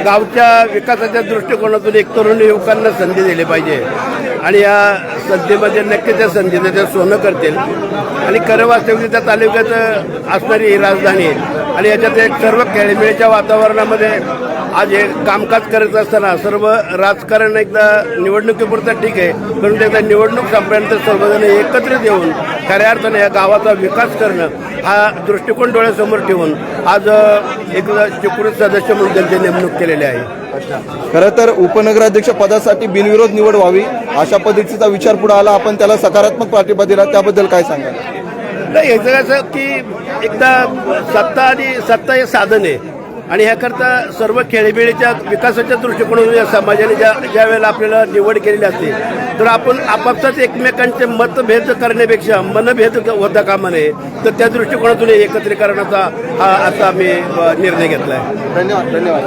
गावच्या विकासाच्या दृष्टिकोनातून एक तरुण युवकांना संधी दिली पाहिजे आणि या संधीमध्ये नक्की त्या संधीचं ते सोनं करतील आणि खरं वास्तविक त्या तालुक्यात असणारी ही राजधानी आणि याच्यात एक सर्व खेळीमेळीच्या वातावरणामध्ये आज हे कामकाज करत असताना सर्व राजकारण एकदा निवडणुकीपुरतं ठीक आहे, परंतु एकदा निवडणूक संपल्यानंतर सर्वजण एकत्रित येऊन खऱ्या अर्थाने या गावाचा विकास करणं हा दृष्टिकोन डोळ्यासमोर ठेवून आज एक चिपळूण सदस्य म्हणून त्यांची नेमणूक केलेली आहे. खरं तर उपनगराध्यक्ष पदासाठी बिनविरोध निवड व्हावी अशा पद्धतीचा विचार पुढे आला, आपण त्याला सकारात्मक पाठिंबा दिला, त्याबद्दल काय सांगाल? नाही, याचं कसं की एकदा सत्ता हे साधन आहे आणि ह्याकरता सर्व खेळीमेळीच्या विकासाच्या दृष्टिकोनातून या समाजाने ज्या वेळेला आपल्याला निवड केलेली असते तर आपण आपापसात एकमेकांचे मतभेद करण्यापेक्षा मनभेद होता कामा नये, तर त्या दृष्टिकोनातून एकत्रीकरणाचा हा आता आम्ही निर्णय घेतला आहे. धन्यवाद.